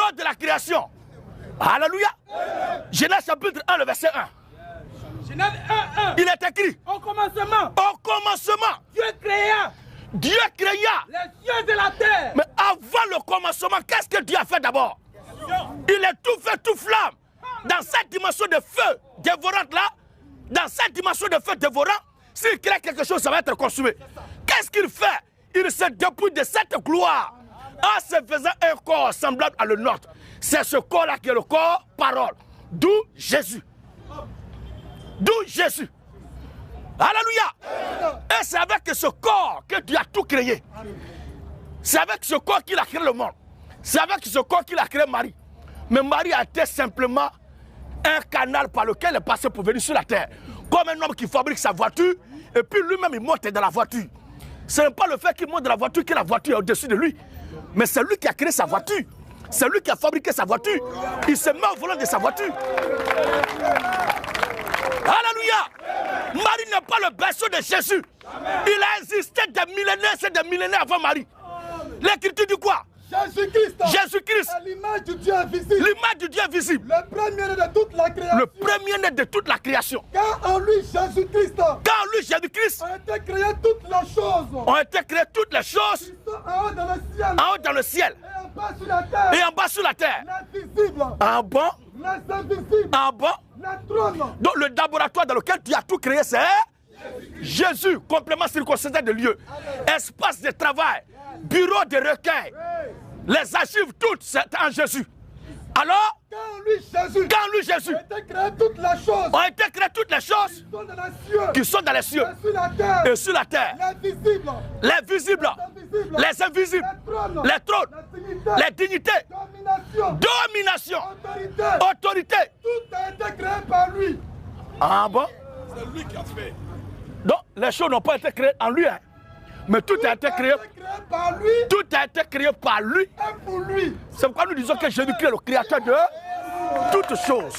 lors de la création. Alléluia. Genèse chapitre 1, le verset 1. Genèse 1, 1. Il est écrit. Au commencement. Au commencement. Dieu créa les cieux de la terre. Mais avant le commencement, qu'est-ce que Dieu a fait d'abord? Il est tout feu, tout flamme. Dans cette dimension de feu dévorante là, dans cette dimension de feu dévorant, s'il crée quelque chose, ça va être consumé. Qu'est-ce qu'il fait? Il se dépouille de cette gloire en se faisant un corps semblable à le nôtre. C'est ce corps-là qui est le corps parole. D'où Jésus. D'où Jésus. Alléluia. Et c'est avec ce corps que Dieu a tout créé. C'est avec ce corps qu'il a créé le monde. C'est avec ce corps qu'il a créé Marie. Mais Marie a été simplement un canal par lequel elle est passée pour venir sur la terre. Comme un homme qui fabrique sa voiture et puis lui-même il monte dans la voiture. Ce n'est pas le fait qu'il monte dans la voiture que la voiture est au-dessus de lui. Mais c'est lui qui a créé sa voiture. C'est lui qui a fabriqué sa voiture. Il se met au volant de sa voiture. Alléluia. Marie n'est pas le berceau de Jésus. Il a existé des millénaires, c'est des millénaires avant Marie. L'écriture dit quoi? Jésus-Christ. Jésus-Christ. L'image du Dieu invisible. L'image du Dieu invisible. Le premier-né de toute la création. Le premier-né de toute la création. Car en lui, Jésus-Christ. Car en lui, Jésus-Christ. Ont été créées toutes les choses. Ont été créées toutes les choses. Qui sont en haut dans le ciel. En haut dans le ciel. Et en bas sur la terre. Et en bas sur la terre. L'invisible. En bas. Les invisibles. En bas. Les trônes. Donc le laboratoire dans lequel tu as tout créé, c'est Jésus. Complément circonstanciel de lieu. Espace de travail. Bureau de recueil. Les archives toutes, c'est en Jésus. Alors, quand lui Jésus, ont été créées toutes les choses qui sont dans les cieux et sur la terre. Les visibles, les invisibles, les trônes, les dignités, domination, autorité. Tout a été créé par lui. Ah bon? C'est lui qui a fait. Donc, les choses n'ont pas été créées en lui, hein. Mais tout a été créé par lui. Tout a été créé par lui. Et pour lui. C'est pourquoi nous disons que Jésus-Christ est le créateur de toutes choses.